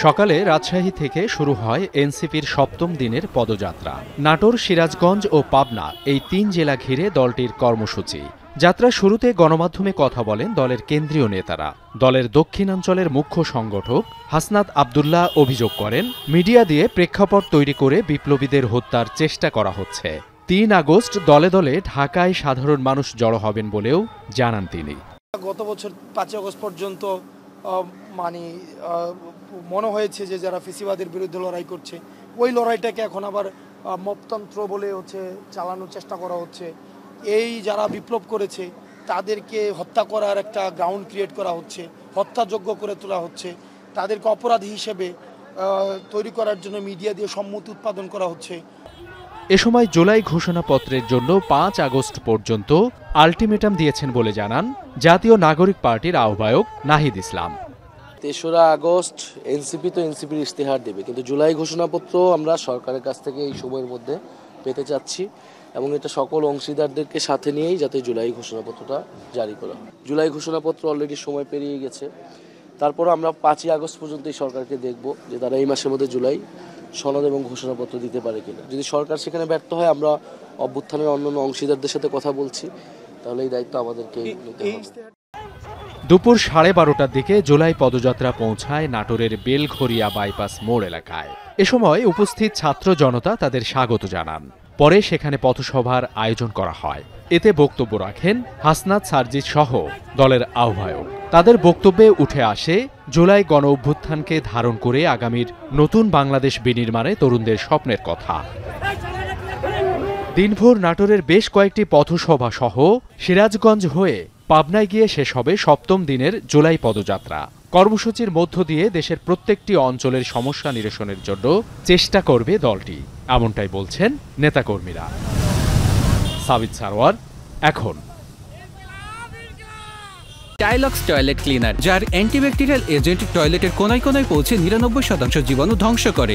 সকালে রাজশাহী থেকে শুরু হয় এনসিপির সপ্তম দিনের পদযাত্রা। নাটোর, সিরাজগঞ্জ ও পাবনা এই ৩ জেলা ঘিরে দলটির কর্মসূচি। যাত্রার শুরুতে গণমাধ্যমে কথা বলেন দলের কেন্দ্রীয় নেতারা। দলের দক্ষিণাঞ্চলের মুখ্য সংগঠক হাসনাত আব্দুল্লাহ অভিযোগ করেন, মিডিয়া দিয়ে প্রেক্ষাপট তৈরি করে বিপ্লবীদের হত্যার চেষ্টা করা হচ্ছে। ৩ আগস্ট দলে দলে ঢাকায় সাধারণ মানুষ জড়ো হবেন বলেও জানান তিনি। গত বছর ৫ আগস্ট পর্যন্ত মনে হয়েছে যে যারা ফেসিবাদের বিরুদ্ধে লড়াই করছে, ওই লড়াইটাকে এখন আবার মপতন্ত্র বলে চালানোর চেষ্টা করা হচ্ছে। এই যারা বিপ্লব করেছে তাদেরকে হত্যা করার একটা গ্রাউন্ড ক্রিয়েট করা হচ্ছে, হত্যাযোগ্য করে তোলা হচ্ছে। তাদেরকে অপরাধী হিসেবে তৈরি করার জন্য মিডিয়া দিয়ে সম্মতি উৎপাদন করা হচ্ছে। এ সময় জুলাই ঘোষণাপত্রের জন্য ৫ আগস্ট পর্যন্ত আলটিমেটাম দিয়েছেন বলে জানান জাতীয় নাগরিক পার্টির আহ্বায়ক নাহিদ ইসলাম। ৩রা আগস্ট এনসিপি তো এনসিপির ইশতেহার দেবে, কিন্তু জুলাই ঘোষণাপত্র আমরা সরকারের কাছ থেকে এই সময়ের মধ্যে পেতে চাচ্ছি এবং এটা সকল অংশীদারদেরকে সাথে নিয়েই যাতে জুলাই ঘোষণাপত্রটা জারি করা হয়। জুলাই ঘোষণাপত্র অলরেডি সময় পেরিয়ে গেছে, তারপর আমরা ৫ই আগস্ট পর্যন্ত এই সরকারকে দেখব যে তারা এই মাসের মধ্যে জুলাই সনদ এবং ঘোষণাপত্র দিতে পারে কিনা। যদি সরকার সেখানে ব্যর্থ হয়, আমরা অভ্যুত্থানের অন্যান্য অংশীদারদের সাথে কথা বলছি, তাহলে এই দায়িত্ব আমাদেরকে নিতে হবে। দুপুর 12:30টার দিকে জুলাই পদযাত্রা পৌঁছায় নাটোরের বেলঘরিয়া বাইপাস মোড় এলাকায়। এ সময় উপস্থিত ছাত্র জনতা তাদের স্বাগত জানান। পরে সেখানে পথসভার আয়োজন করা হয়। এতে বক্তব্য রাখেন হাসনাত সার্জিস সহ দলের আহ্বায়ক। তাদের বক্তব্যে উঠে আসে জুলাই গণ অভ্যুত্থানকে ধারণ করে আগামীর নতুন বাংলাদেশ বিনির্মাণে তরুণদের স্বপ্নের কথা। দিনভর নাটোরের বেশ কয়েকটি পথসভা সহ সিরাজগঞ্জ হয়ে পাবনায় গিয়ে শেষ হবে সপ্তম দিনের জুলাই পদযাত্রা। কর্মসূচির মধ্য দিয়ে দেশের প্রত্যেকটি অঞ্চলের সমস্যা নিরসনের জন্য চেষ্টা করবে দলটি, এমনটাই বলছেন নেতাকর্মীরা। সাবিত সারোয়ার, এখন। টাইলক্স টয়লেট ক্লিনার, যার অ্যান্টিব্যাকটেরিয়াল এজেন্ট টয়লেটের কোনায় কোনায় পৌঁছে ৯৯% জীবাণু ধ্বংস করে।